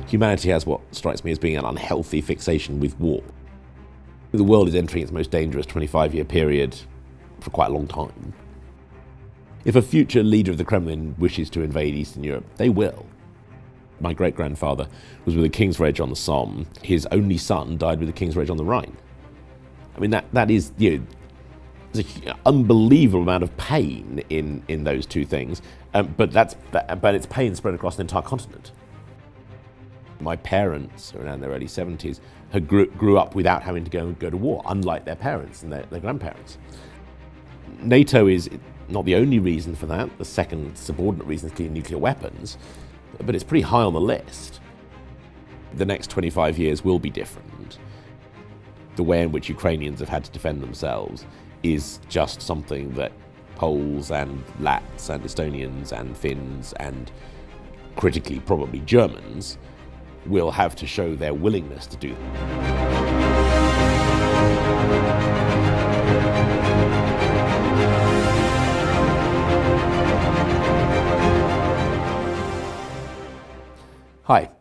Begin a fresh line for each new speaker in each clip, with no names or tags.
humanity has what strikes me as being an unhealthy fixation with war. The world is entering its most dangerous 25-year period for quite a long time. If a future leader of the Kremlin wishes to invade Eastern Europe, they will. My great-grandfather was with the King's Reg on the Somme. His only son died with the King's Reg on the Rhine. I mean, that is, there's an unbelievable amount of pain in those two things, but it's pain spread across an entire continent. My parents, who are now in their early 70s, grew up without having to go to war, unlike their parents and their grandparents. NATO is not the only reason for that. The second subordinate reason is clearly nuclear weapons, but it's pretty high on the list. The next 25 years will be different. The way in which Ukrainians have had to defend themselves is just something that Poles and Lats and Estonians and Finns and critically probably Germans will have to show their willingness to do. Hi,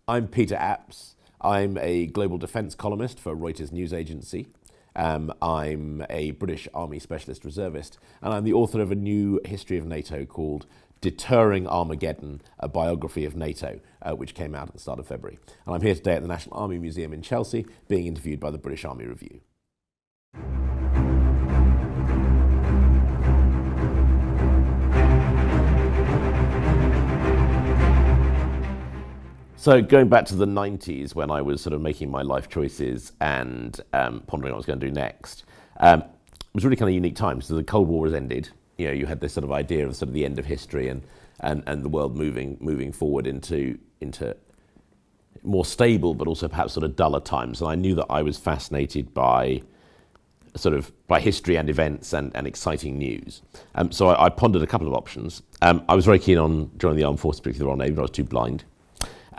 I'm Peter Apps. I'm a global defence columnist for Reuters news agency. I'm a British Army Specialist Reservist, and I'm the author of a new history of NATO called Deterring Armageddon, a Biography of NATO, which came out at the start of February. And I'm here today at the National Army Museum in Chelsea, being interviewed by the British Army Review. So going back to the 90s, when I was sort of making my life choices and pondering what I was going to do next, it was really kind of unique time. So the Cold War has ended. You had this sort of idea of sort of the end of history and the world moving forward into more stable, but also perhaps sort of duller times. And I knew that I was fascinated by history and events and exciting news. So I pondered a couple of options. I was very keen on joining the armed forces, particularly the Royal Navy, but I was too blind.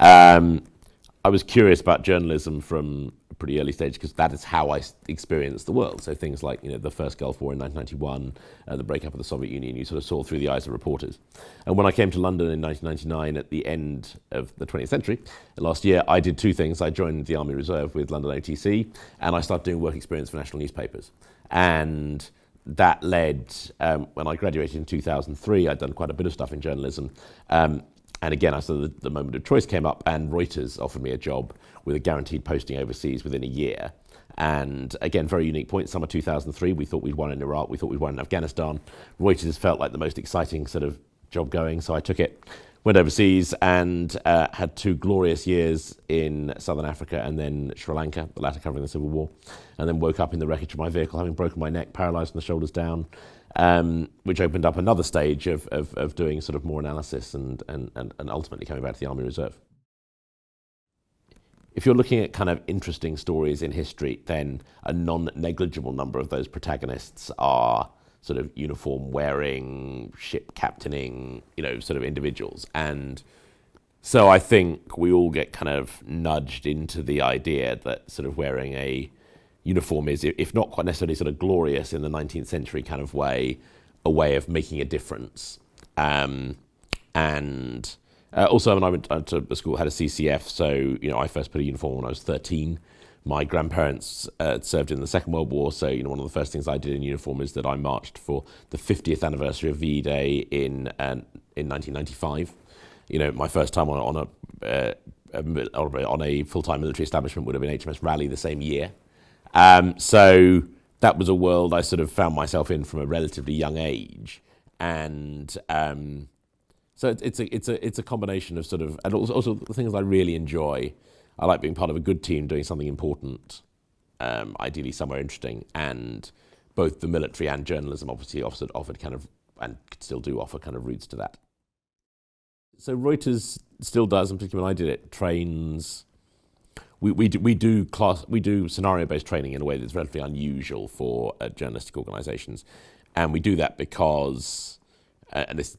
I was curious about journalism from a pretty early stage because that is how I experienced the world. So things like the first Gulf War in 1991, the breakup of the Soviet Union, you sort of saw through the eyes of reporters. And when I came to London in 1999 at the end of the 20th century, last year, I did two things. I joined the Army Reserve with London OTC, and I started doing work experience for national newspapers. And that led, when I graduated in 2003, I'd done quite a bit of stuff in journalism. And again, I saw the moment of choice came up, and Reuters offered me a job with a guaranteed posting overseas within a year. And again, very unique point. Summer 2003, we thought we'd won in Iraq, we thought we'd won in Afghanistan. Reuters felt like the most exciting sort of job going, so I took it, went overseas, and had 2 glorious years in Southern Africa and then Sri Lanka, the latter covering the Civil War, and then woke up in the wreckage of my vehicle, having broken my neck, paralysed from the shoulders down. Which opened up another stage of doing sort of more analysis and ultimately coming back to the Army Reserve. If you're looking at kind of interesting stories in history, then a non-negligible number of those protagonists are sort of uniform-wearing, ship captaining, sort of individuals. And so I think we all get kind of nudged into the idea that sort of wearing a uniform is, if not quite necessarily sort of glorious in the 19th century kind of way, a way of making a difference. And also, when I went to the school, had a CCF, so I first put a uniform when I was 13. My grandparents served in the Second World War, so one of the first things I did in uniform is that I marched for the 50th anniversary of VE-Day in 1995. My first time on a full-time military establishment would have been HMS Raleigh the same year. So that was a world I sort of found myself in from a relatively young age, and so it's a combination of sort of, and also the things I really enjoy. I like being part of a good team doing something important, ideally somewhere interesting, and both the military and journalism obviously offered kind of, and still do offer kind of roots to that. So Reuters still does, and particularly when I did it, trains. We do scenario-based training in a way that's relatively unusual for journalistic organisations, and we do that because, and this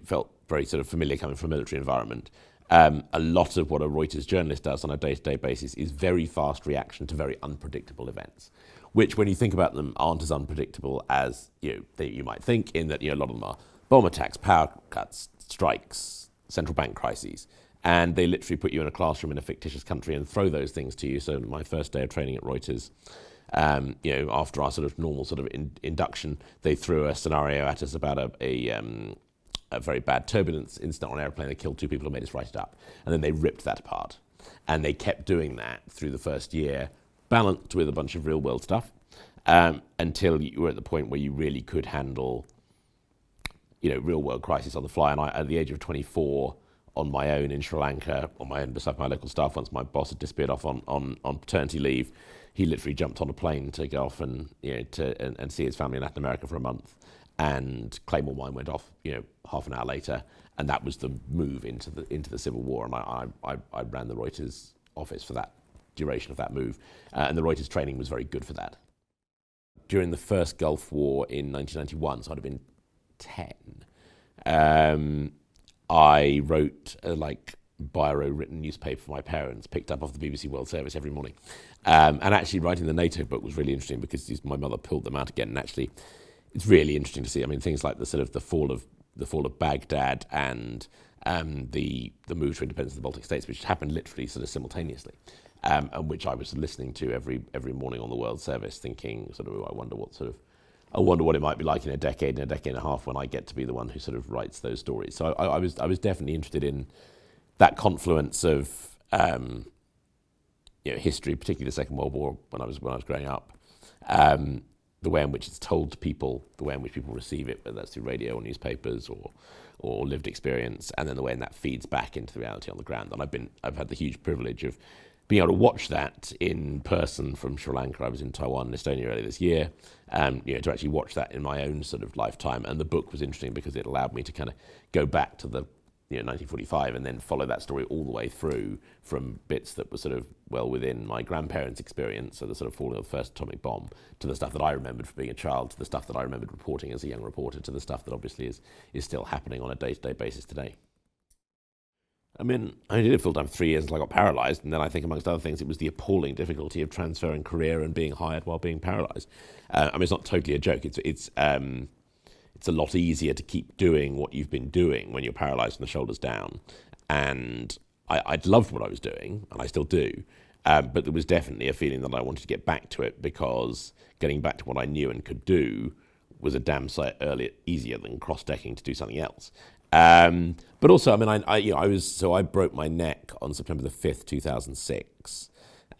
felt very sort of familiar coming from a military environment. A lot of what a Reuters journalist does on a day-to-day basis is very fast reaction to very unpredictable events, which, when you think about them, aren't as unpredictable as you might think. In that a lot of them are bomb attacks, power cuts, strikes, central bank crises. and they literally put you in a classroom in a fictitious country and throw those things to you. So my first day of training at Reuters, after our sort of normal sort of induction, they threw a scenario at us about a very bad turbulence incident on an airplane that killed 2 people and made us write it up. And then they ripped that apart. And they kept doing that through the first year, balanced with a bunch of real world stuff, until you were at the point where you really could handle, real world crisis on the fly. And I, at the age of 24, on my own in Sri Lanka, on my own beside my local staff, once my boss had disappeared off on paternity leave, he literally jumped on a plane to go off and see his family in Latin America for a month. And Claymore Mine went off, half an hour later, and that was the move into the Civil War. And I ran the Reuters office for that duration of that move, and the Reuters training was very good for that. During the first Gulf War in 1991, so I'd have been 10. I wrote biro-written newspaper for my parents, picked up off the BBC World Service every morning, and actually writing the NATO book was really interesting because my mother pulled them out again, and actually. It's really interesting to see. I mean, things like the fall of Baghdad and the move to independence of the Baltic states, which happened literally sort of simultaneously, and which I was listening to every morning on the World Service, thinking sort of, I wonder what it might be like in a decade and a half when I get to be the one who sort of writes those stories. So I was definitely interested in that confluence of history, particularly the Second World War when I was growing up. The way in which it's told to people, the way in which people receive it, whether that's through radio or newspapers or lived experience, and then the way in that feeds back into the reality on the ground. And I've had the huge privilege of being able to watch that in person from Sri Lanka. I was in Taiwan and Estonia earlier this year, to actually watch that in my own sort of lifetime. And the book was interesting because it allowed me to kind of go back to the 1945 and then follow that story all the way through from bits that were sort of well within my grandparents' experience, so the sort of falling of the first atomic bomb, to the stuff that I remembered from being a child, to the stuff that I remembered reporting as a young reporter, to the stuff that obviously is still happening on a day-to-day basis today. I did it full-time for 3 years until I got paralysed, and then I think, amongst other things, it was the appalling difficulty of transferring career and being hired while being paralysed. It's not totally a joke. It's a lot easier to keep doing what you've been doing when you're paralysed from the shoulders down. And I'd loved what I was doing, and I still do, but there was definitely a feeling that I wanted to get back to it, because getting back to what I knew and could do was a damn sight easier than cross-decking to do something else. But also, I broke my neck on September the 5th, 2006,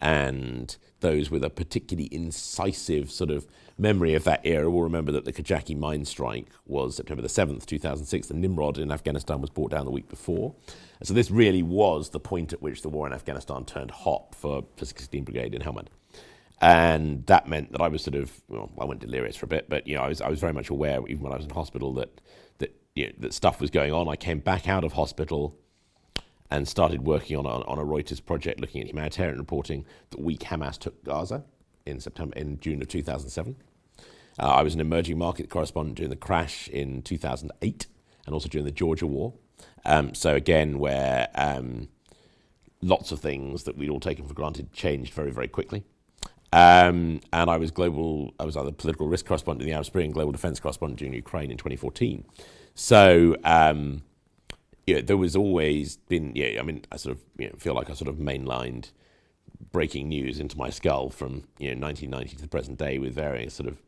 and those with a particularly incisive sort of memory of that era will remember that the Kajaki mine strike was September the 7th, 2006. The Nimrod in Afghanistan was brought down the week before. So this really was the point at which the war in Afghanistan turned hot for 16th Brigade in Helmand. And that meant that I was I went delirious for a bit, but I was very much aware, even when I was in hospital, that stuff was going on. I came back out of hospital and started working on a Reuters project looking at humanitarian reporting the week Hamas took Gaza in June of 2007. I was an emerging market correspondent during the crash in 2008 and also during the Georgia War. So again, where lots of things that we'd all taken for granted changed very, very quickly. And I was either political risk correspondent in the Arab Spring, global defense correspondent during Ukraine in 2014. So there was always been, I sort of feel like I sort of mainlined breaking news into my skull from 1990 to the present day with varying sort of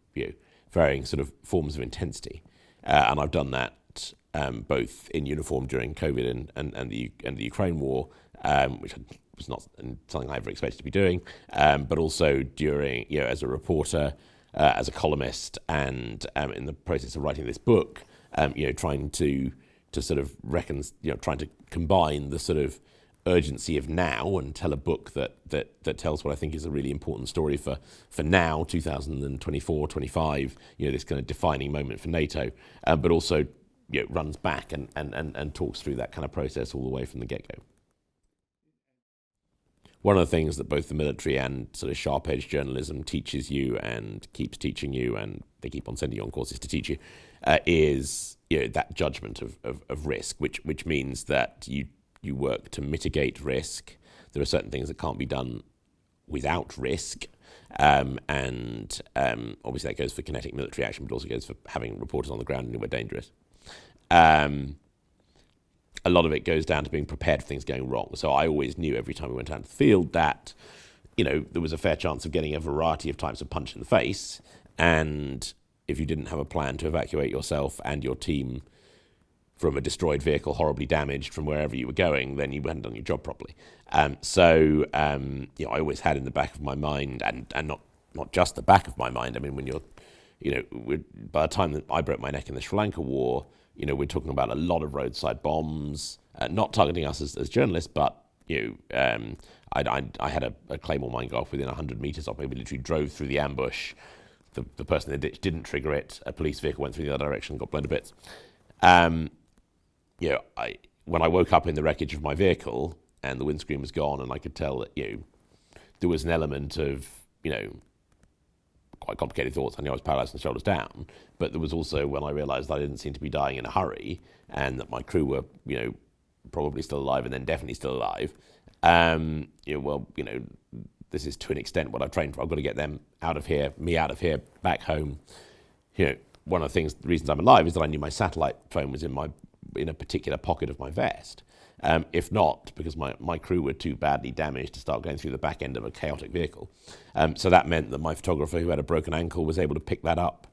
forms of intensity, and I've done that both in uniform during COVID and the Ukraine war, which was not something I ever expected to be doing, but also during as a reporter, as a columnist, and in the process of writing this book, trying to sort of trying to combine the sort of urgency of now and tell a book that tells what I think is a really important story for now, 2024, 25, this kind of defining moment for NATO, but also runs back and talks through that kind of process all the way from the get-go. One of the things that both the military and sort of sharp-edged journalism teaches you and keeps teaching you, and they keep on sending you on courses to teach you, is that judgment of risk, which means that you work to mitigate risk. There are certain things that can't be done without risk, and obviously that goes for kinetic military action, but also goes for having reporters on the ground anywhere dangerous. And a lot of it goes down to being prepared for things going wrong. So I always knew every time we went out to the field that, there was a fair chance of getting a variety of types of punch in the face. And if you didn't have a plan to evacuate yourself and your team from a destroyed vehicle, horribly damaged from wherever you were going, then you hadn't done your job properly. So I always had in the back of my mind, and not just the back of my mind. I mean, when you're, by the time that I broke my neck in the Sri Lanka war, we're talking about a lot of roadside bombs, not targeting us as journalists, but I had a Claymore mine go off within 100 meters of me. We literally drove through the ambush. The person in the ditch didn't trigger it. A police vehicle went through the other direction and got blown to bits. When I woke up in the wreckage of my vehicle and the windscreen was gone, and I could tell that there was an element of quite complicated thoughts. I knew I was paralysed from the shoulders down, but there was also when I realised that I didn't seem to be dying in a hurry, and that my crew were probably still alive and then definitely still alive. This is to an extent what I've trained for. I've got to get them out of here, me out of here, back home. One of the reasons I'm alive is that I knew my satellite phone was in a particular pocket of my vest. If not, because my crew were too badly damaged to start going through the back end of a chaotic vehicle. So that meant that my photographer, who had a broken ankle, was able to pick that up,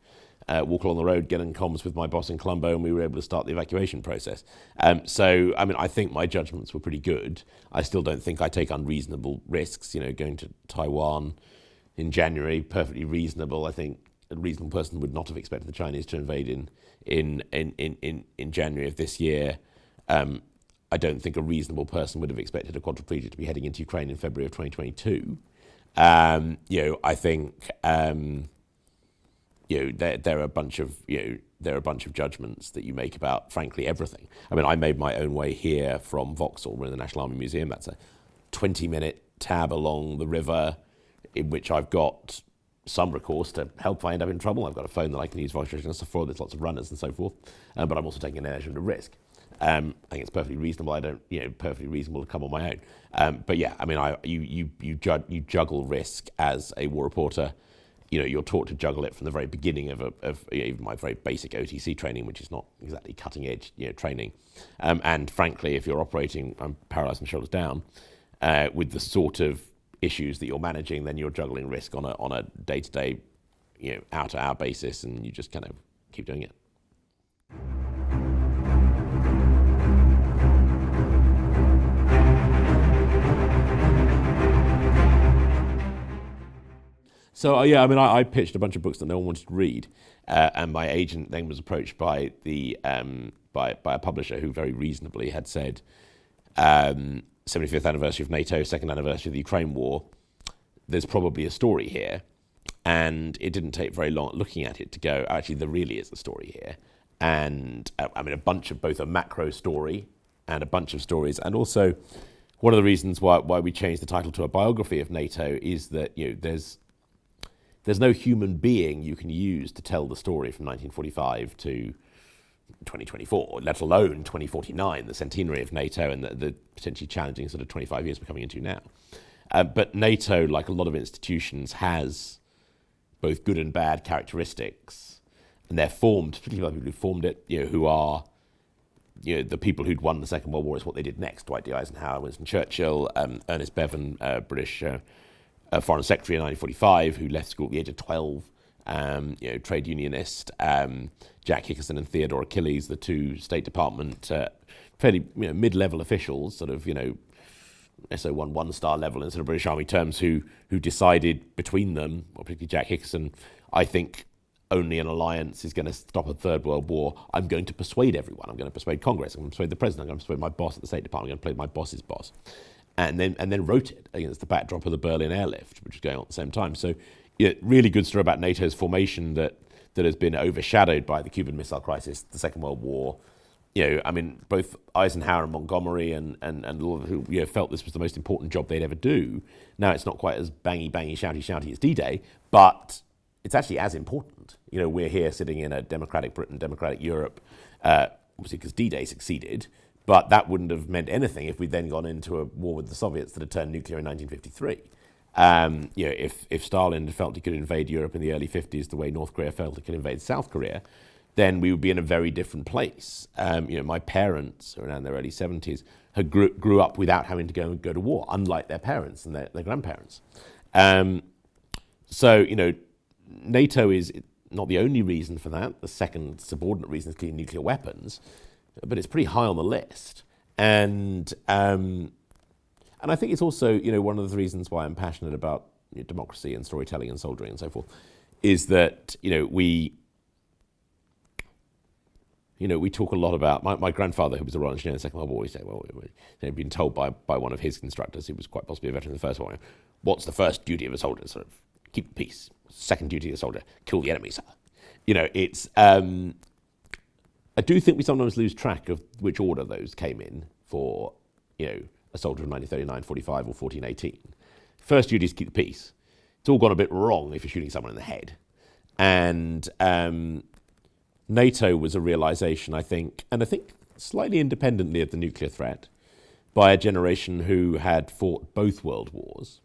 walk along the road, get in comms with my boss in Colombo, and we were able to start the evacuation process. I think my judgments were pretty good. I still don't think I take unreasonable risks. Going to Taiwan in January, perfectly reasonable. I think a reasonable person would not have expected the Chinese to invade in January of this year. I don't think a reasonable person would have expected a quadriplegic to be heading into Ukraine in February of 2022. I think there are a bunch of judgments that you make about, frankly, everything. I mean, I made my own way here from Vauxhall. We're in the National Army Museum. That's a 20-minute tab along the river, in which I've got some recourse to help if I end up in trouble. I've got a phone that I can use voice recognition for. There's lots of runners and so forth, but I'm also taking an measure of risk. I think it's perfectly reasonable. Perfectly reasonable to come on my own. But yeah, I mean, you juggle risk as a war reporter. You're taught to juggle it from the very beginning of even my very basic OTC training, which is not exactly cutting edge training. And frankly, if you're operating, I'm paralysed from shoulders down, with the sort of issues that you're managing, then you're juggling risk on a day-to-day, hour-to-hour basis, and you just kind of keep doing it. So I pitched a bunch of books that no one wanted to read, and my agent then was approached by by a publisher who very reasonably had said, 75th anniversary of NATO, second anniversary of the Ukraine war, there's probably a story here. And it didn't take very long looking at it to go, actually, there really is a story here. And a bunch of both a macro story and a bunch of stories. And also, one of the reasons why we changed the title to a biography of NATO is that there's no human being you can use to tell the story from 1945 to 2024, let alone 2049, the centenary of NATO and the potentially challenging sort of 25 years we're coming into now. But NATO, like a lot of institutions, has both good and bad characteristics, and they're formed, particularly by people who formed it, who are the people who'd won the Second World War. Is what they did next. Dwight D. Eisenhower, Winston Churchill, Ernest Bevin, British Foreign Secretary in 1945, who left school at the age of 12, trade unionist, Jack Hickerson and Theodore Achilles, the two State Department fairly mid-level officials, sort of SO1 one-star level in sort of British Army terms, who decided between them, or particularly Jack Hickerson, I think only an alliance is going to stop a third world war. I'm going to persuade everyone. I'm going to persuade Congress. I'm going to persuade the president. I'm going to persuade my boss at the State Department. I'm going to play my boss's boss. And then wrote it against the backdrop of the Berlin airlift, which was going on at the same time. So, really good story about NATO's formation that has been overshadowed by the Cuban Missile Crisis, the Second World War. Both Eisenhower and Montgomery and all of who felt this was the most important job they'd ever do. Now it's not quite as bangy, shouty as D-Day, but it's actually as important. We're here sitting in a democratic Britain, democratic Europe, obviously because D-Day succeeded. But that wouldn't have meant anything if we'd then gone into a war with the Soviets that had turned nuclear in 1953. If Stalin felt he could invade Europe in the early 50s the way North Korea felt it could invade South Korea, then we would be in a very different place. My parents, around their early 70s, had grew up without having to go to war, unlike their parents and their grandparents. So NATO is not the only reason for that. The second subordinate reason is clearly nuclear weapons, but it's pretty high on the list. And I think it's also one of the reasons why I'm passionate about democracy and storytelling and soldiering and so forth, is that we talk a lot about my grandfather, who was a Royal Engineer in the Second World War. He said, he'd been told by one of his instructors, who was quite possibly a veteran of the First War, what's the first duty of a soldier? Sort of keep the peace. Second duty of a soldier, kill the enemy, sir. It's. I do think we sometimes lose track of which order those came in for, a soldier of 1939, 45, or 1418. First duty is keep the peace. It's all gone a bit wrong if you're shooting someone in the head. And NATO was a realization, I think slightly independently of the nuclear threat, by a generation who had fought both world wars.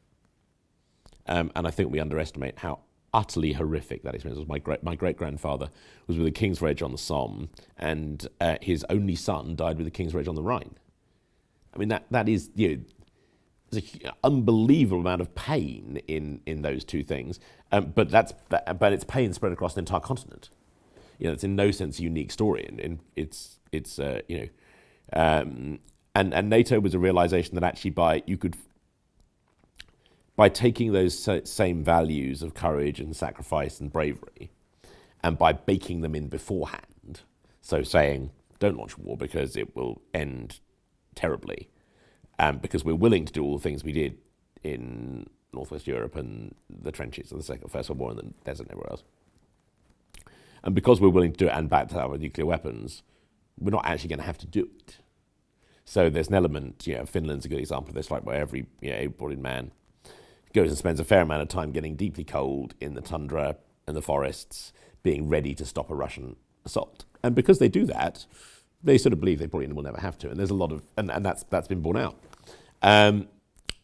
And I think we underestimate how utterly horrific that experience was. My great-grandfather was with the King's Reg on the Somme, and his only son died with the King's Reg on the Rhine. I mean, that is, there's an unbelievable amount of pain in those two things, but it's pain spread across an entire continent. It's in no sense a unique story, and and NATO was a realization that actually by taking those same values of courage and sacrifice and bravery, and by baking them in beforehand, so saying, don't launch war because it will end terribly, because we're willing to do all the things we did in Northwest Europe and the trenches of the First World War and the desert and everywhere else. And because we're willing to do it and back to our nuclear weapons, we're not actually going to have to do it. So there's an element, Finland's a good example of this, like where every able-bodied man goes and spends a fair amount of time getting deeply cold in the tundra and the forests, being ready to stop a Russian assault. And because they do that, they sort of believe they probably will never have to. And there's a lot of, and that's been borne out.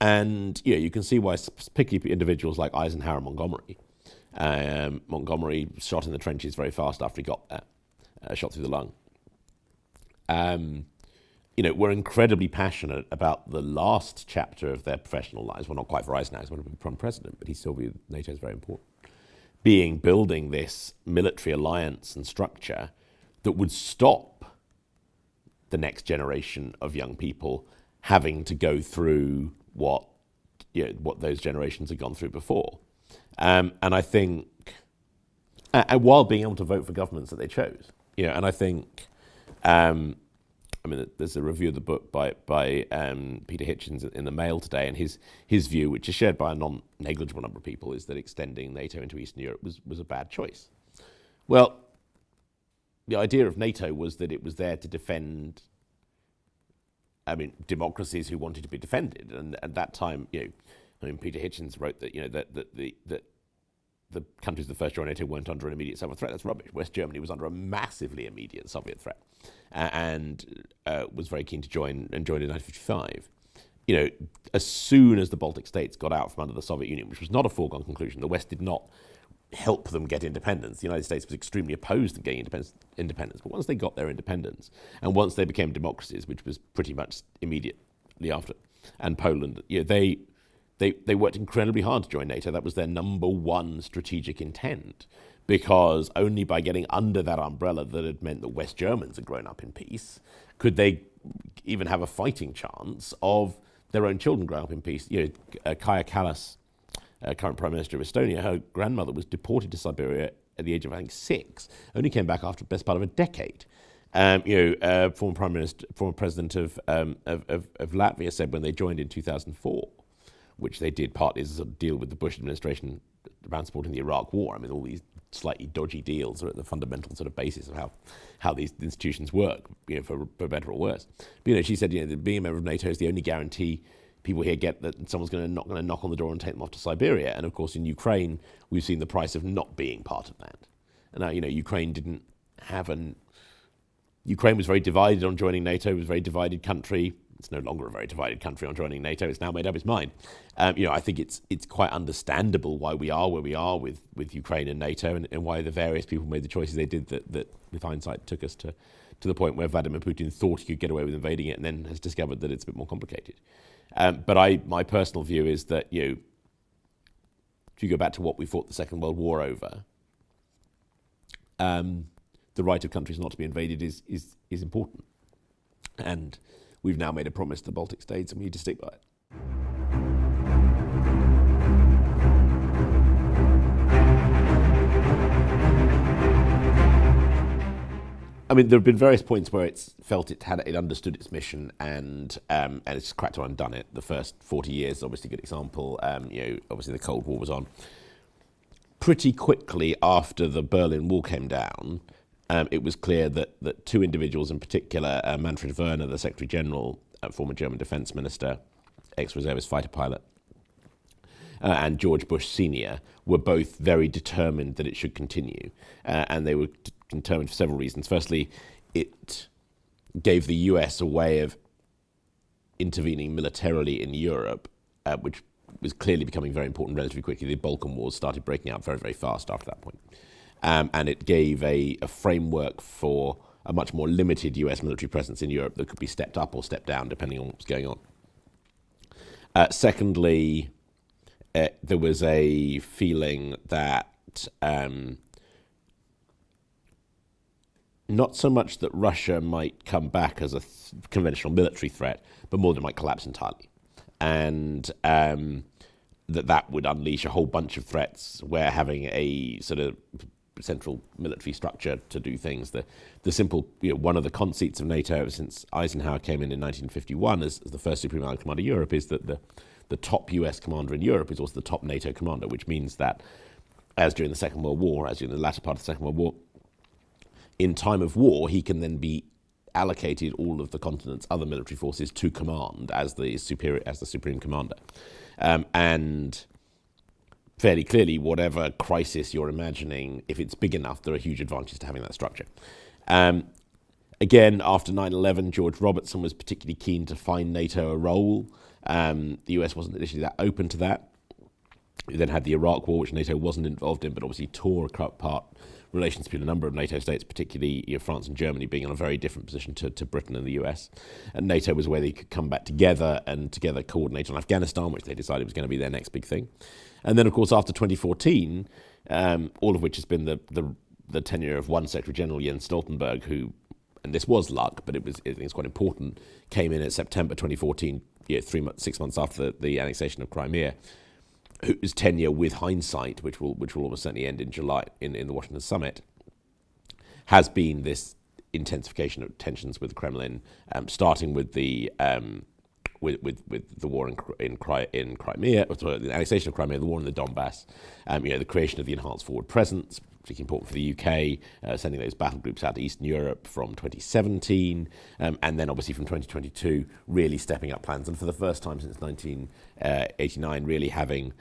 And you can see why particularly individuals like Eisenhower and Montgomery. Montgomery shot in the trenches very fast after he got there, shot through the lung. Were incredibly passionate about the last chapter of their professional lives. Well, not quite for Eisenhower, he's going to become president, but he still viewed NATO as very important. Building this military alliance and structure that would stop the next generation of young people having to go through what those generations had gone through before. And I think, while being able to vote for governments that they chose, and I think, there's a review of the book by Peter Hitchens in the Mail today, and his view, which is shared by a non-negligible number of people, is that extending NATO into Eastern Europe was a bad choice. Well, the idea of NATO was that it was there to defend, democracies who wanted to be defended, and at that time, Peter Hitchens wrote that that the countries that first joined NATO weren't under an immediate Soviet threat. That's rubbish. West Germany was under a massively immediate Soviet threat, and was very keen to join, and joined in 1955. As soon as the Baltic states got out from under the Soviet Union, which was not a foregone conclusion, the West did not help them get independence. The United States was extremely opposed to getting independence, but once they got their independence, and once they became democracies, which was pretty much immediately after, and Poland, they worked incredibly hard to join NATO. That was their number one strategic intent, because only by getting under that umbrella that had meant that West Germans had grown up in peace could they even have a fighting chance of their own children growing up in peace. Kaja Kallas, current Prime Minister of Estonia, her grandmother was deported to Siberia at the age of, I think, 6, only came back after the best part of a decade. Former President of Latvia said when they joined in 2004, which they did partly as a sort of deal with the Bush administration around supporting the Iraq War. All these slightly dodgy deals are at the fundamental sort of basis of how these institutions work, for better or worse. But, she said, that being a member of NATO is the only guarantee people here get that someone's not going to knock on the door and take them off to Siberia. And of course, in Ukraine, we've seen the price of not being part of that. And now, Ukraine didn't have Ukraine was very divided on joining NATO. It was a very divided country. it's no longer a very divided country on joining NATO. It's now made up its mind. I think it's quite understandable why we are where we are with Ukraine and NATO, and why the various people made the choices they did that with hindsight took us to the point where Vladimir Putin thought he could get away with invading it, and then has discovered that it's a bit more complicated. But my personal view is that, if you go back to what we fought the Second World War over, the right of countries not to be invaded is important. And we've now made a promise to the Baltic states, and we need to stick by it. I mean, there have been various points where it's felt it understood its mission, and it's cracked on and done it. The first 40 years, obviously, a good example. Obviously the Cold War was on. Pretty quickly after the Berlin Wall came down, it was clear that two individuals in particular, Manfred Wörner, the Secretary General, former German Defence Minister, ex-reservist fighter pilot, and George Bush Sr., were both very determined that it should continue. And they were determined for several reasons. Firstly, it gave the US a way of intervening militarily in Europe, which was clearly becoming very important relatively quickly. The Balkan Wars started breaking out very, very fast after that point. And it gave a framework for a much more limited US military presence in Europe that could be stepped up or stepped down depending on what was going on. Secondly, there was a feeling that not so much that Russia might come back as a conventional military threat, but more that it might collapse entirely. And that would unleash a whole bunch of threats where having a sort of central military structure to do things. The simple, one of the conceits of NATO ever since Eisenhower came in 1951 as the first Supreme Allied Commander of Europe is that the top US commander in Europe is also the top NATO commander, which means that, as during the Second World War, as during the latter part of the Second World War, in time of war, he can then be allocated all of the continent's other military forces to command as the supreme commander. And fairly clearly, whatever crisis you're imagining, if it's big enough, there are huge advantages to having that structure. Again, after 9/11, George Robertson was particularly keen to find NATO a role. The US wasn't initially that open to that. We then had the Iraq War, which NATO wasn't involved in, but obviously tore apart relations between a number of NATO states, particularly France and Germany being in a very different position to Britain and the US. And NATO was where they could come back together and together coordinate on Afghanistan, which they decided was going to be their next big thing. And then, of course, after 2014, all of which has been the tenure of one Secretary General, Jens Stoltenberg, who, and this was luck, but I think it's quite important, came in at September 2014, 6 months after the annexation of Crimea, whose tenure with hindsight, which will almost certainly end in July in the Washington summit, has been this intensification of tensions with the Kremlin, starting with the with the war in Crimea, the annexation of Crimea, the war in the Donbass, the creation of the enhanced forward presence, particularly important for the UK, sending those battle groups out to Eastern Europe from 2017, and then obviously from 2022, really stepping up plans, and for the first time since 1989, really having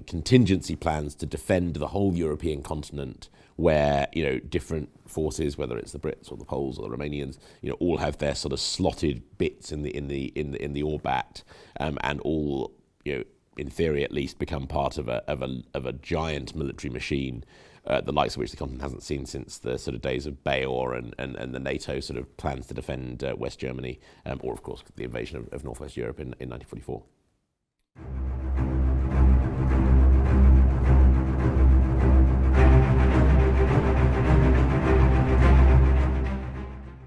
contingency plans to defend the whole European continent, where different forces, whether it's the Brits or the Poles or the Romanians, all have their sort of slotted bits in the Orbat, and all in theory at least become part of a giant military machine, the likes of which the continent hasn't seen since the sort of days of Bayor and the NATO sort of plans to defend West Germany, or of course the invasion of Northwest Europe in 1944.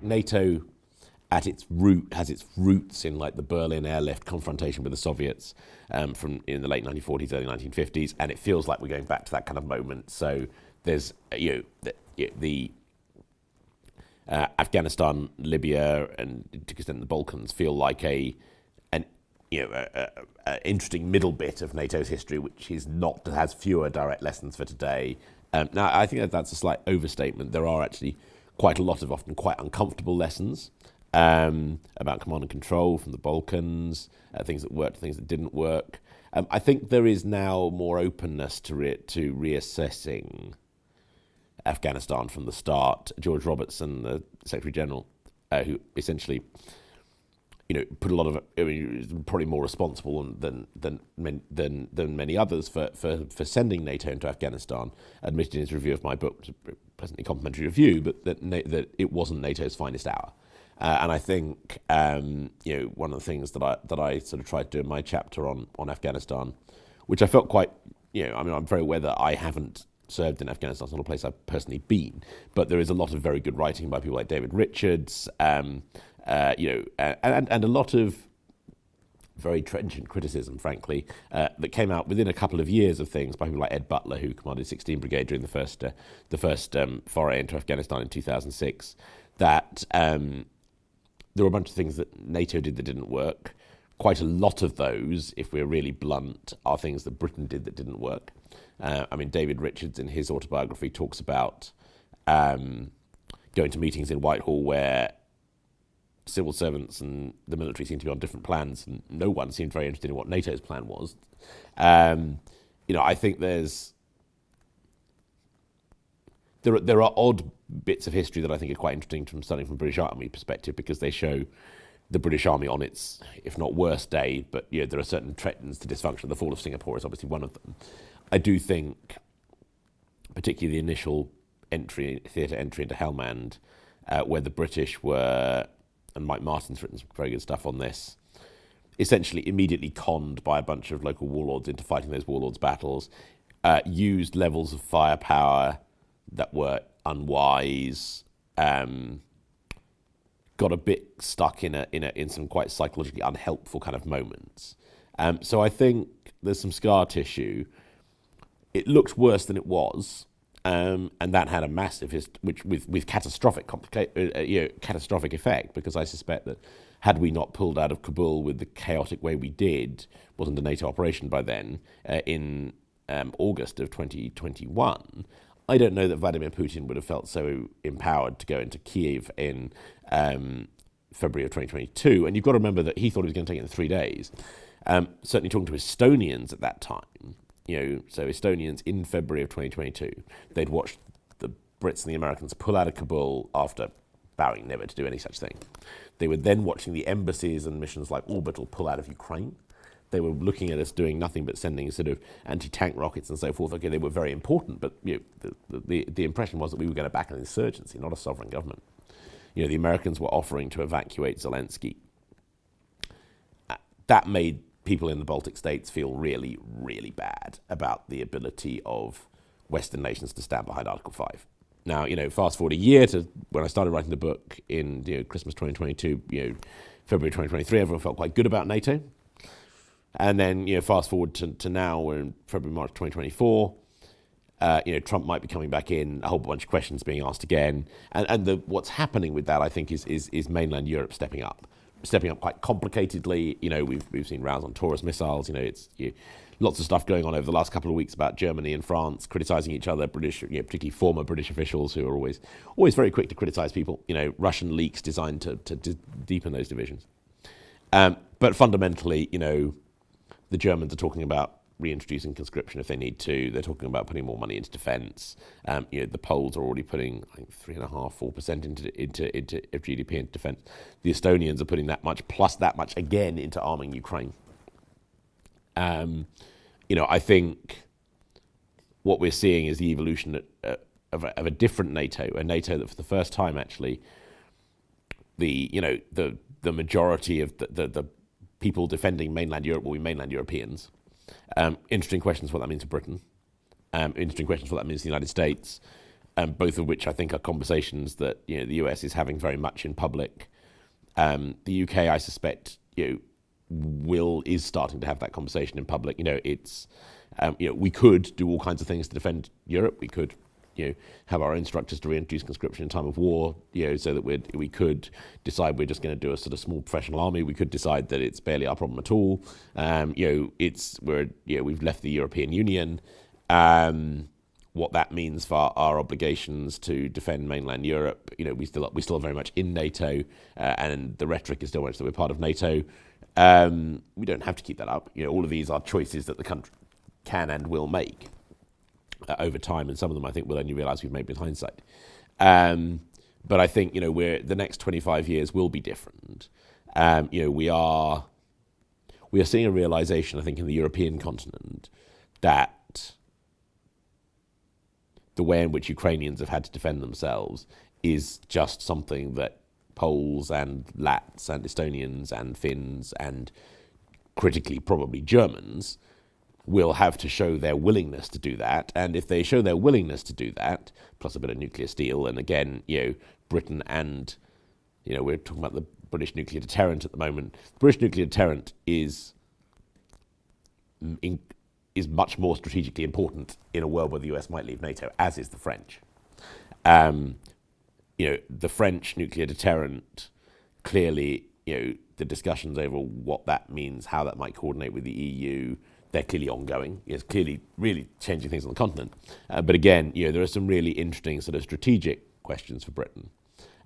NATO, at its root, has its roots in like the Berlin airlift confrontation with the Soviets from in the late 1940s, early 1950s, and it feels like we're going back to that kind of moment. So there's the Afghanistan, Libya, and to an extent the Balkans feel like an interesting middle bit of NATO's history, which has fewer direct lessons for today. Now, I think that's a slight overstatement. There are actually quite a lot of often quite uncomfortable lessons about command and control from the Balkans, things that worked, things that didn't work. I think there is now more openness to reassessing Afghanistan from the start. George Robertson, the Secretary General, who essentially put a lot of, probably more responsible than many others for sending NATO into Afghanistan, admitted in his review of my book, which is a pleasantly complimentary review, but that it wasn't NATO's finest hour. And I think one of the things that I sort of tried to do in my chapter on Afghanistan, which I felt quite, I'm very aware that I haven't served in Afghanistan. It's not a place I've personally been, but there is a lot of very good writing by people like David Richards, and a lot of very trenchant criticism, frankly, that came out within a couple of years of things by people like Ed Butler, who commanded 16 Brigade during the first foray into Afghanistan in 2006. That there were a bunch of things that NATO did that didn't work. Quite a lot of those, if we're really blunt, are things that Britain did that didn't work. David Richards in his autobiography talks about going to meetings in Whitehall where civil servants and the military seemed to be on different plans, and no one seemed very interested in what NATO's plan was. I think there are odd bits of history that I think are quite interesting from studying from British Army perspective, because they show the British Army on its, if not worst day, but there are certain trends to dysfunction. The fall of Singapore is obviously one of them. I do think, particularly the initial theatre entry into Helmand, where the British were, and Mike Martin's written some very good stuff on this, essentially immediately conned by a bunch of local warlords into fighting those warlords' battles, used levels of firepower that were unwise, got a bit stuck in some quite psychologically unhelpful kind of moments. So I think there's some scar tissue. It looked worse than it was, and that had a massive with catastrophic catastrophic effect, because I suspect that had we not pulled out of Kabul with the chaotic way we did, wasn't a NATO operation by then, in August of 2021, I don't know that Vladimir Putin would have felt so empowered to go into Kyiv in February of 2022. And you've got to remember that he thought he was going to take it in 3 days. Certainly talking to Estonians at that time, so Estonians in February of 2022, they'd watched the Brits and the Americans pull out of Kabul after vowing never to do any such thing. They were then watching the embassies and missions like Orbital pull out of Ukraine. They were looking at us doing nothing but sending sort of anti-tank rockets and so forth. Okay, they were very important, but the impression was that we were going to back an insurgency, not a sovereign government. The Americans were offering to evacuate Zelensky. That made people in the Baltic states feel really, really bad about the ability of Western nations to stand behind Article 5. Now, fast forward a year to when I started writing the book in Christmas 2022, February 2023, everyone felt quite good about NATO. And then, fast forward to now, we're in February, March 2024. Trump might be coming back in, a whole bunch of questions being asked again. And what's happening with that, I think, is mainland Europe stepping up quite complicatedly. We've seen rows on Taurus missiles. It's lots of stuff going on over the last couple of weeks about Germany and France criticising each other, particularly former British officials who are always very quick to criticise people. Russian leaks designed to deepen those divisions. But fundamentally, the Germans are talking about reintroducing conscription if they need to. They're talking about putting more money into defence. The Poles are already putting, I think, 3.5-4% into GDP into defence. The Estonians are putting that much plus that much again into arming Ukraine. I think what we're seeing is the evolution of a different NATO, a NATO that for the first time actually, the majority of the people defending mainland Europe will be mainland Europeans. Interesting questions what that means for Britain. Interesting questions what that means for the United States. Both of which I think are conversations that the US is having very much in public. The UK, I suspect, is starting to have that conversation in public. It's we could do all kinds of things to defend Europe. We could have our own structures to reintroduce conscription in time of war, so that we could decide we're just going to do a sort of small professional army. We could decide that it's barely our problem at all. We've left the European Union. What that means for our obligations to defend mainland Europe, we still are very much in NATO, and the rhetoric is still much that we're part of NATO. We don't have to keep that up. All of these are choices that the country can and will make over time, and some of them I think we'll only realise we've made with hindsight. But I think the next 25 years will be different, We are seeing a realization, I think, in the European continent that the way in which Ukrainians have had to defend themselves is just something that Poles and Lats and Estonians and Finns and critically probably Germans will have to show their willingness to do that. And if they show their willingness to do that, plus a bit of nuclear steel, and again, Britain and, we're talking about the British nuclear deterrent at the moment. The British nuclear deterrent is much more strategically important in a world where the US might leave NATO, as is the French. The French nuclear deterrent, clearly, the discussions over what that means, how that might coordinate with the EU, they're clearly ongoing. It's clearly really changing things on the continent. But again, there are some really interesting sort of strategic questions for Britain.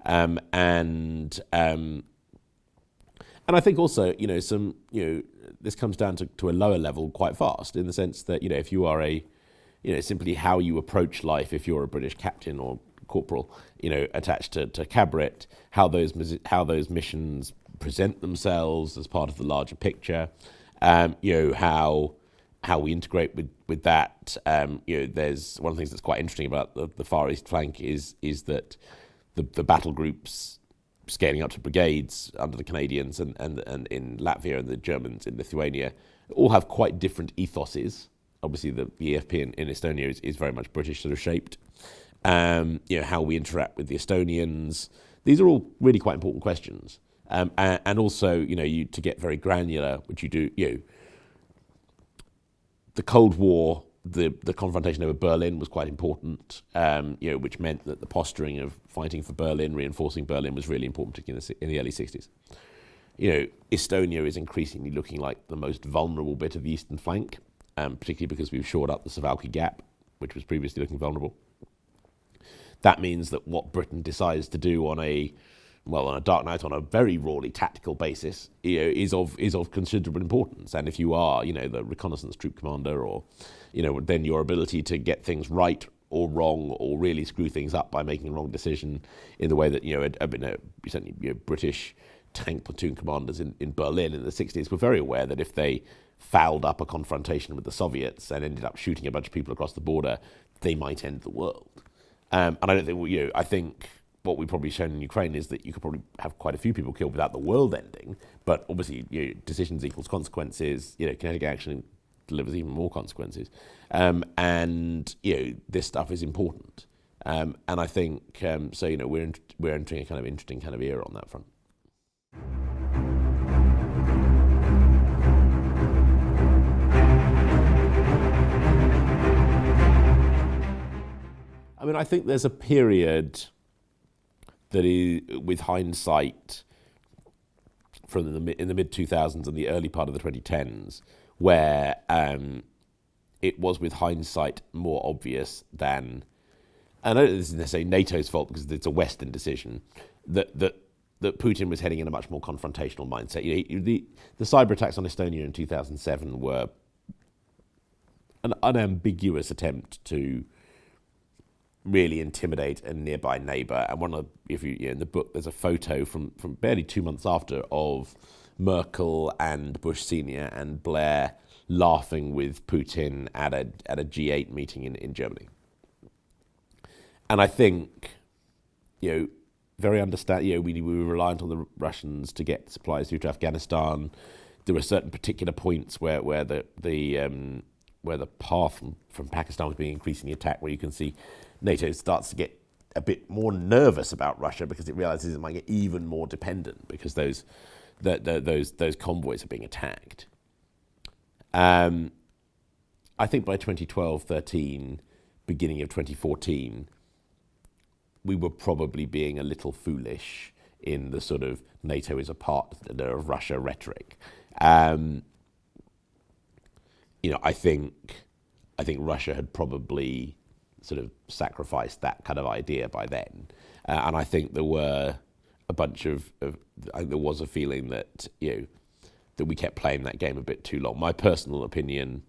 And I think also, this comes down to a lower level quite fast, in the sense that, if you are simply how you approach life, if you're a British captain or corporal, attached to Cabret, how those missions present themselves as part of the larger picture, how we integrate with that. There's one of the things that's quite interesting about the Far East flank is that the battle groups scaling up to brigades under the Canadians and in Latvia and the Germans in Lithuania all have quite different ethoses. Obviously, the EFP in Estonia is very much British sort of shaped. How we interact with the Estonians. These are all really quite important questions. And also, to get very granular, which you do, the Cold War, the confrontation over Berlin was quite important, which meant that the posturing of fighting for Berlin, reinforcing Berlin, was really important, particularly in the early 60s. Estonia is increasingly looking like the most vulnerable bit of the eastern flank, particularly because we've shored up the Suwałki Gap, which was previously looking vulnerable. That means that what Britain decides to do on a dark night, on a very rawly tactical basis, is of considerable importance. And if you are, the reconnaissance troop commander, or, then your ability to get things right or wrong, or really screw things up by making a wrong decision, in the way that certainly British tank platoon commanders in Berlin in the 60s were very aware that if they fouled up a confrontation with the Soviets and ended up shooting a bunch of people across the border, they might end the world. And I don't think, I think what we've probably shown in Ukraine is that you could probably have quite a few people killed without the world ending. But obviously, decisions equals consequences. Kinetic action delivers even more consequences. And this stuff is important. And I think we're entering a kind of interesting kind of era on that front. I think there's a period that is, with hindsight, in the mid-2000s and the early part of the 2010s, where it was, with hindsight, more obvious than, and I don't think this is necessarily NATO's fault because it's a Western decision, that Putin was heading in a much more confrontational mindset. The cyber attacks on Estonia in 2007 were an unambiguous attempt to really intimidate a nearby neighbour. And in the book, there's a photo from barely 2 months after of Merkel and Bush Senior and Blair laughing with Putin at a G8 meeting in Germany. And I think, very we were reliant on the Russians to get supplies through to Afghanistan. There were certain particular points where the path from Pakistan was being increasingly attacked, where you can see NATO starts to get a bit more nervous about Russia because it realizes it might get even more dependent because those convoys are being attacked. I think by 2012-13, beginning of 2014, we were probably being a little foolish in the sort of NATO is a partner of Russia rhetoric. I think Russia had probably sort of sacrificed that kind of idea by then, and I think there were a bunch of there was a feeling that that we kept playing that game a bit too long. My personal opinion,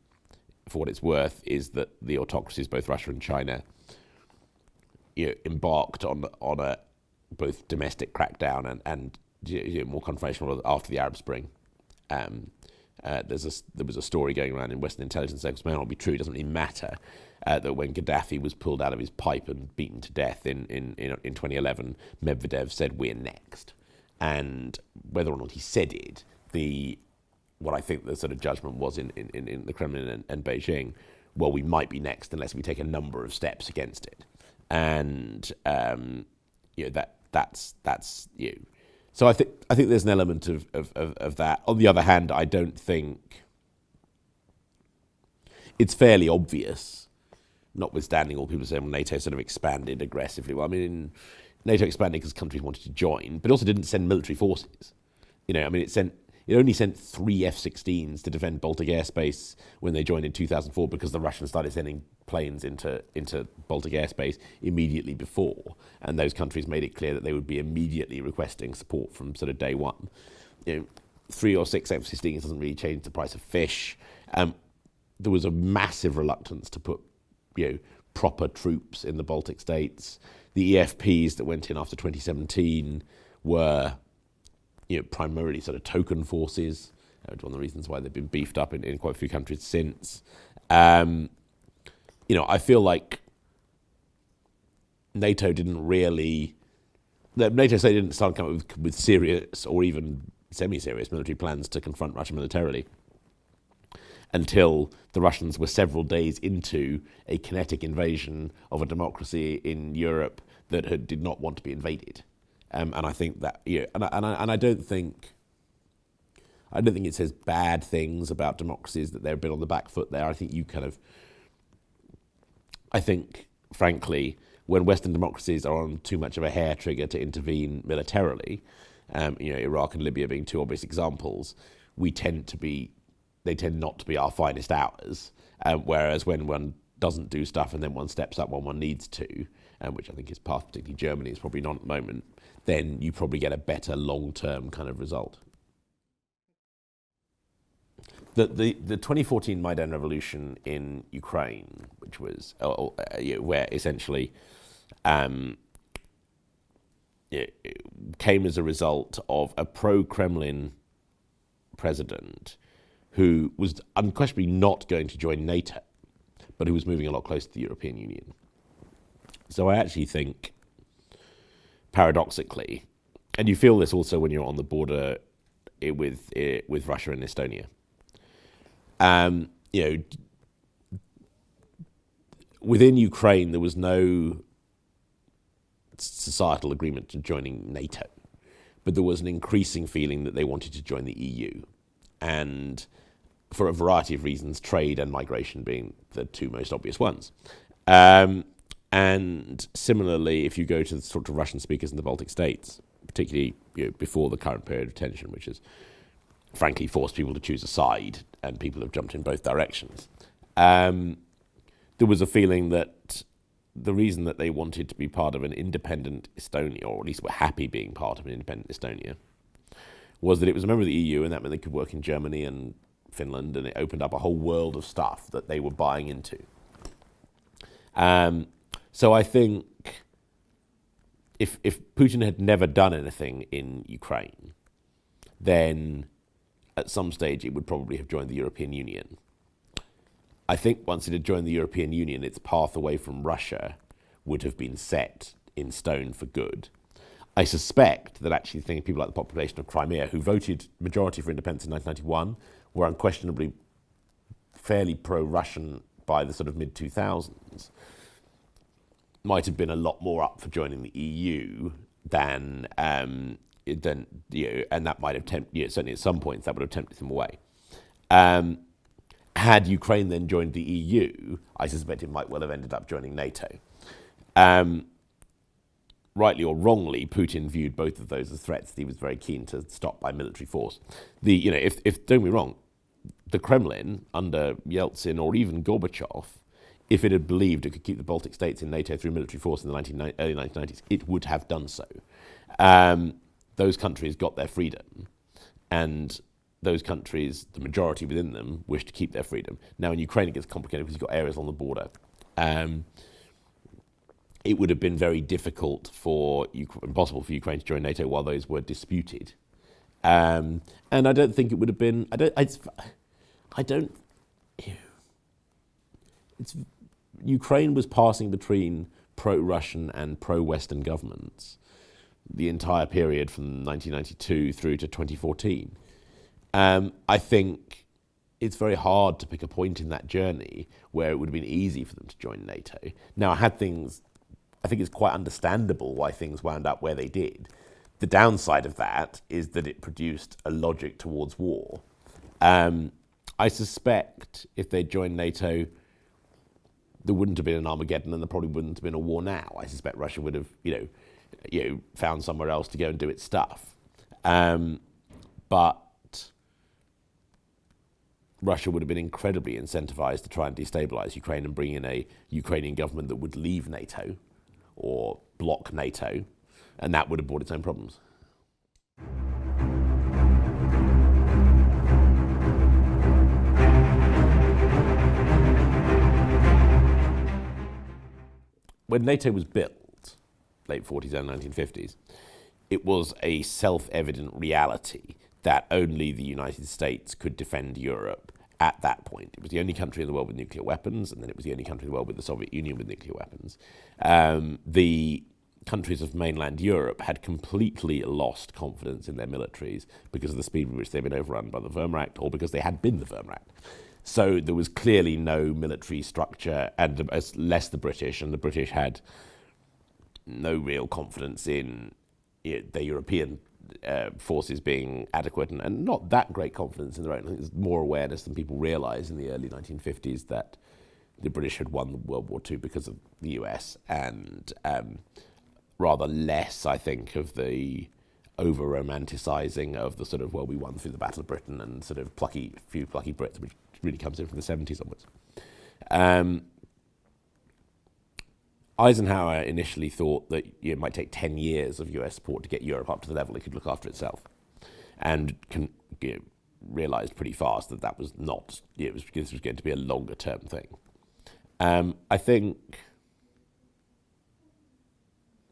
for what it's worth, is that the autocracies, both Russia and China, embarked on a both domestic crackdown and more confrontational after the Arab Spring. There was a story going around in Western intelligence circles, may not be true, it doesn't really matter, that when Gaddafi was pulled out of his pipe and beaten to death in 2011, Medvedev said, "We're next." And whether or not he said it, what I think the sort of judgment was in the Kremlin and Beijing, well, we might be next unless we take a number of steps against it. And that's you. So I think there's an element of that. On the other hand, I don't think it's fairly obvious, notwithstanding all people saying, well, NATO sort of expanded aggressively. Well, I mean, NATO expanded because countries wanted to join, but also didn't send military forces. It only sent 3 F-16s to defend Baltic airspace when they joined in 2004 because the Russians started sending planes into Baltic airspace immediately before, and those countries made it clear that they would be immediately requesting support from sort of day one. 3 or 6 F-16s doesn't really change the price of fish. There was a massive reluctance to put proper troops in the Baltic states. The EFPs that went in after 2017 were primarily sort of token forces. It's one of the reasons why they've been beefed up in quite a few countries since. I feel like NATO didn't start coming up with serious or even semi-serious military plans to confront Russia militarily until the Russians were several days into a kinetic invasion of a democracy in Europe that did not want to be invaded. And I think that, and I don't think it says bad things about democracies that they're a bit on the back foot there. I think, frankly, when Western democracies are on too much of a hair trigger to intervene militarily, Iraq and Libya being 2 obvious examples, they tend not to be our finest hours. Whereas when one doesn't do stuff and then one steps up when one needs to, which I think is part, particularly Germany, is probably not at the moment, then you probably get a better long-term kind of result. The 2014 Maidan revolution in Ukraine, which was where essentially it came as a result of a pro-Kremlin president who was unquestionably not going to join NATO, but who was moving a lot closer to the European Union. So I actually think, paradoxically, and you feel this also when you're on the border with Russia and Estonia, within Ukraine there was no societal agreement to joining NATO, but there was an increasing feeling that they wanted to join the EU, and for a variety of reasons, trade and migration being the 2 most obvious ones. And similarly, if you go to the sort of Russian speakers in the Baltic states, particularly before the current period of tension, which has frankly forced people to choose a side, and people have jumped in both directions, there was a feeling that the reason that they wanted to be part of an independent Estonia, or at least were happy being part of an independent Estonia, was that it was a member of the EU, and that meant they could work in Germany and Finland, and it opened up a whole world of stuff that they were buying into. So I think if Putin had never done anything in Ukraine, then at some stage it would probably have joined the European Union. I think once it had joined the European Union, its path away from Russia would have been set in stone for good. I suspect that actually people like the population of Crimea, who voted majority for independence in 1991, were unquestionably fairly pro-Russian by the sort of mid-2000s, might have been a lot more up for joining the EU than and that might have certainly at some points that would have tempted them away. Had Ukraine then joined the EU, I suspect it might well have ended up joining NATO. Rightly or wrongly, Putin viewed both of those as threats that he was very keen to stop by military force. If don't get me wrong, the Kremlin under Yeltsin or even Gorbachev, if it had believed it could keep the Baltic states in NATO through military force in the early 1990s, it would have done so. Those countries got their freedom, and those countries, the majority within them, wish to keep their freedom. Now in Ukraine it gets complicated because you've got areas on the border. it would have been very difficult impossible for Ukraine to join NATO while those were disputed. And I don't think it would have been. Ukraine was passing between pro-Russian and pro-Western governments the entire period from 1992 through to 2014. I think it's very hard to pick a point in that journey where it would have been easy for them to join NATO. Now, I think it's quite understandable why things wound up where they did. The downside of that is that it produced a logic towards war. I suspect if they'd joined NATO, there wouldn't have been an Armageddon, and there probably wouldn't have been a war now. I suspect Russia would have, found somewhere else to go and do its stuff. But Russia would have been incredibly incentivized to try and destabilize Ukraine and bring in a Ukrainian government that would leave NATO or block NATO, and that would have brought its own problems. When NATO was built, late 40s and 1950s, it was a self-evident reality that only the United States could defend Europe at that point. It was the only country in the world with nuclear weapons, and then it was the only country in the world with the Soviet Union with nuclear weapons. The countries of mainland Europe had completely lost confidence in their militaries because of the speed with which they'd been overrun by the Wehrmacht, or because they had been the Wehrmacht. So there was clearly no military structure, and less the British, and the British had no real confidence in their European forces being adequate, and not that great confidence in their own. I think there's more awareness than people realise in the early 1950s that the British had won World War II because of the US, and rather less, I think, of the over-romanticising of the sort of, we won through the Battle of Britain, and sort of few plucky Brits, which really comes in from the 70s onwards. Eisenhower initially thought that it might take 10 years of US support to get Europe up to the level it could look after itself, and realised pretty fast that was not, this was going to be a longer term thing. I think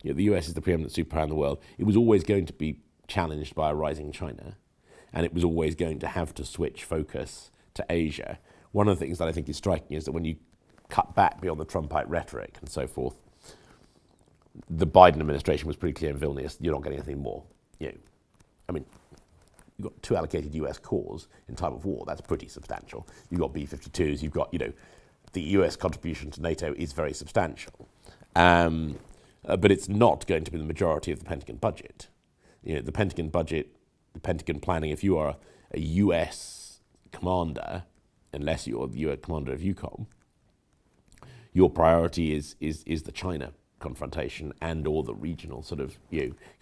the US is the preeminent superpower in the world. It was always going to be challenged by a rising China, and it was always going to have to switch focus to Asia. One of the things that I think is striking is that when you cut back beyond the Trumpite rhetoric and so forth, the Biden administration was pretty clear in Vilnius, you're not getting anything more. You've got 2 allocated US corps in time of war. That's pretty substantial. You've got B-52s. You've got, the US contribution to NATO is very substantial. But it's not going to be the majority of the Pentagon budget. The Pentagon budget, the Pentagon planning, if you are a US commander, unless you're the US commander of EUCOM, your priority is the China confrontation and or the regional sort of,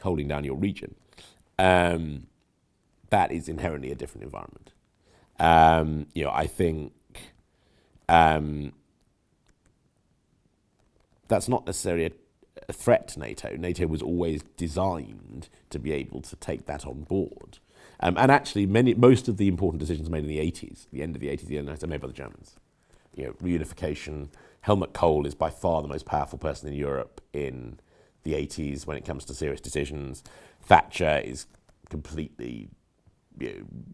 holding down your region. That is inherently a different environment. I think that's not necessarily a threat to NATO. NATO was always designed to be able to take that on board. And actually, most of the important decisions made in the 80s, the end of the 80s, the early 90s, are made by the Germans. Reunification. Helmut Kohl is by far the most powerful person in Europe in the 80s when it comes to serious decisions. Thatcher is completely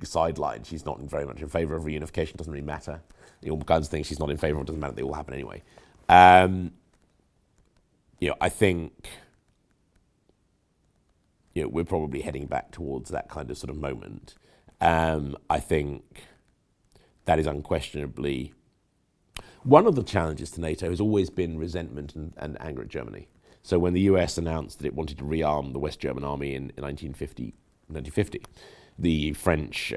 sidelined. She's not very much in favour of reunification. It doesn't really matter. All kinds of things she's not in favour of. It doesn't matter. They all happen anyway. I think we're probably heading back towards that kind of sort of moment. I think that is unquestionably one of the challenges to NATO has always been resentment and anger at Germany. So when the US announced that it wanted to rearm the West German army in 1950, the French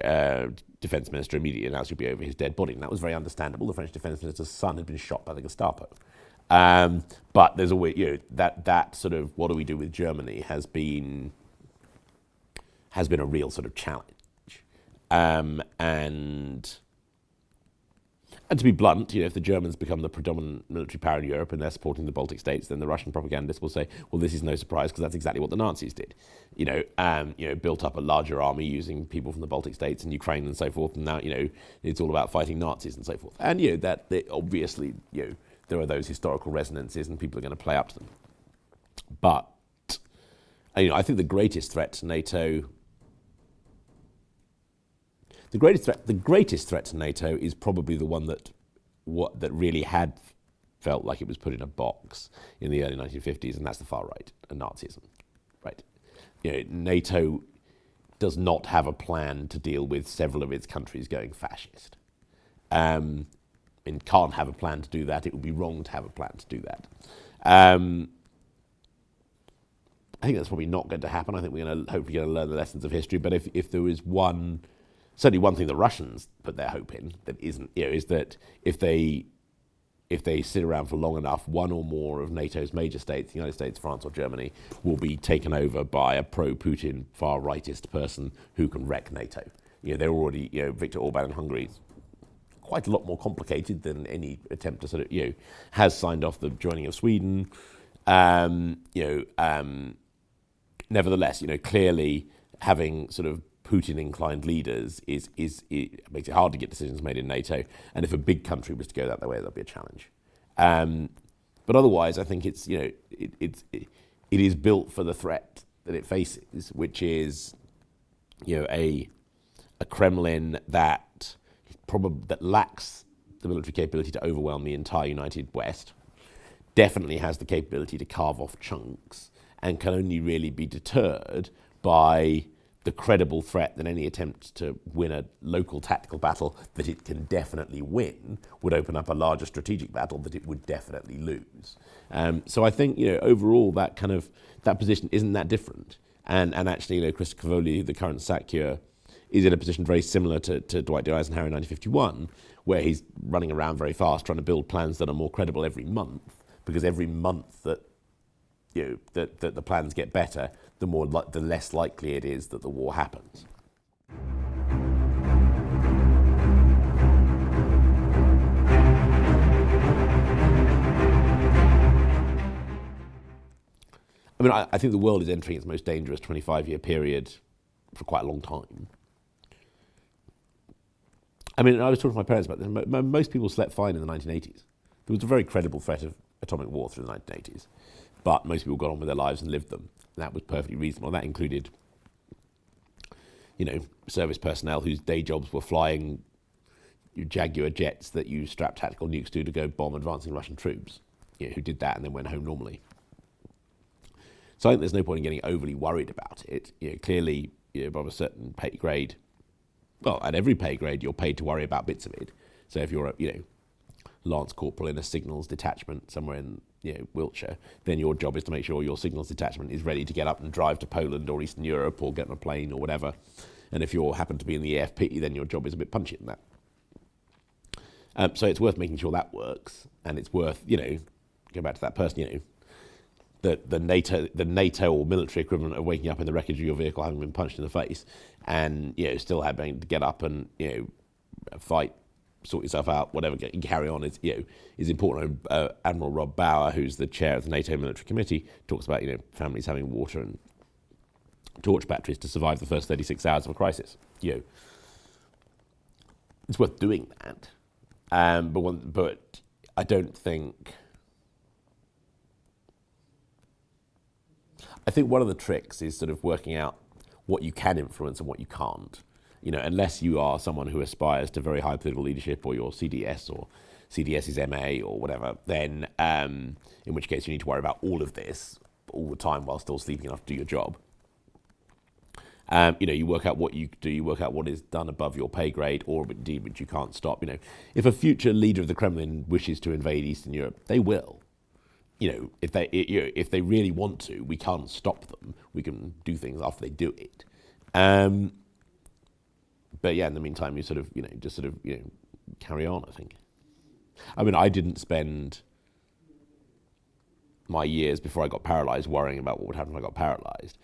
defense minister immediately announced he'd be over his dead body, and that was very understandable. The French defense minister's son had been shot by the Gestapo. But there's always, that sort of what do we do with Germany has been a real sort of challenge. And to be blunt, if the Germans become the predominant military power in Europe and they're supporting the Baltic states, then the Russian propagandists will say, well, this is no surprise because that's exactly what the Nazis did. Built up a larger army using people from the Baltic states and Ukraine and so forth, and now, it's all about fighting Nazis and so forth. And, obviously, there are those historical resonances and people are going to play up to them. But I think the greatest threat to NATO, the greatest threat to NATO is probably the one that really had felt like it was put in a box in the early 1950s, and that's the far right and Nazism. Right, NATO does not have a plan to deal with several of its countries going fascist. And can't have a plan to do that. It would be wrong to have a plan to do that. I think that's probably not going to happen. I think we're hopefully going to learn the lessons of history. But if there is certainly one thing the Russians put their hope in that isn't, is that if they sit around for long enough, one or more of NATO's major states, the United States, France, or Germany, will be taken over by a pro-Putin, far-rightist person who can wreck NATO. They're already, Viktor Orban in Hungary, quite a lot more complicated than any attempt to sort of, has signed off the joining of Sweden. Nevertheless, clearly having sort of Putin-inclined leaders it makes it hard to get decisions made in NATO. And if a big country was to go that way, that'll be a challenge. But otherwise, I think it's it is built for the threat that it faces, which is a Kremlin that lacks the military capability to overwhelm the entire United West, definitely has the capability to carve off chunks, and can only really be deterred by the credible threat that any attempt to win a local tactical battle that it can definitely win would open up a larger strategic battle that it would definitely lose. So I think overall that position isn't that different, and actually Christopher Cavoli, the current SACEUR, is in a position very similar to Dwight D. Eisenhower in 1951, where he's running around very fast trying to build plans that are more credible every month, because every month that that the plans get better, the less likely it is that the war happens. I think the world is entering its most dangerous 25-year period for quite a long time. I was talking to my parents about this. Most people slept fine in the 1980s. There was a very credible threat of atomic war through the 1980s. But most people got on with their lives and lived them. And that was perfectly reasonable. That included, service personnel whose day jobs were flying Jaguar jets that you strapped tactical nukes to go bomb advancing Russian troops, who did that and then went home normally. So I think there's no point in getting overly worried about it. Clearly, above a certain pay grade, well, at every pay grade, you're paid to worry about bits of it. So if you're a, Lance Corporal in a signals detachment somewhere in Wiltshire, then your job is to make sure your signals detachment is ready to get up and drive to Poland or Eastern Europe or get on a plane or whatever. And if you happen to be in the AFP, then your job is a bit punchy than that. So it's worth making sure that works, and it's worth, go back to that person, the NATO or military equivalent of waking up in the wreckage of your vehicle having been punched in the face, and still having to get up and fight, sort yourself out, whatever, carry on is important. Admiral Rob Bauer, who's the chair of the NATO Military Committee, talks about families having water and torch batteries to survive the first 36 hours of a crisis. It's worth doing that, but I don't think. I think one of the tricks is sort of working out what you can influence and what you can't. Unless you are someone who aspires to very high political leadership, or your CDS or CDS's MA or whatever, then in which case you need to worry about all of this all the time while still sleeping enough to do your job. You work out what you do, you work out what is done above your pay grade, or indeed which you can't stop. If a future leader of the Kremlin wishes to invade Eastern Europe, they will. If they really want to, we can't stop them. We can do things after they do it. But in the meantime, you carry on, I think. I didn't spend my years before I got paralyzed worrying about what would happen if I got paralyzed.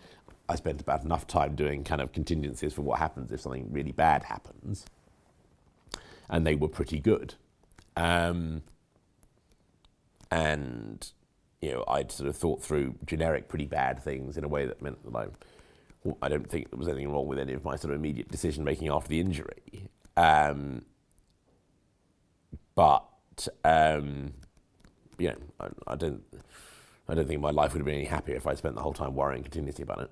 I spent about enough time doing kind of contingencies for what happens if something really bad happens. And they were pretty good. And I'd sort of thought through generic pretty bad things in a way that meant that I don't think there was anything wrong with any of my sort of immediate decision-making after the injury. I don't. I don't think my life would have been any happier if I spent the whole time worrying continuously about it.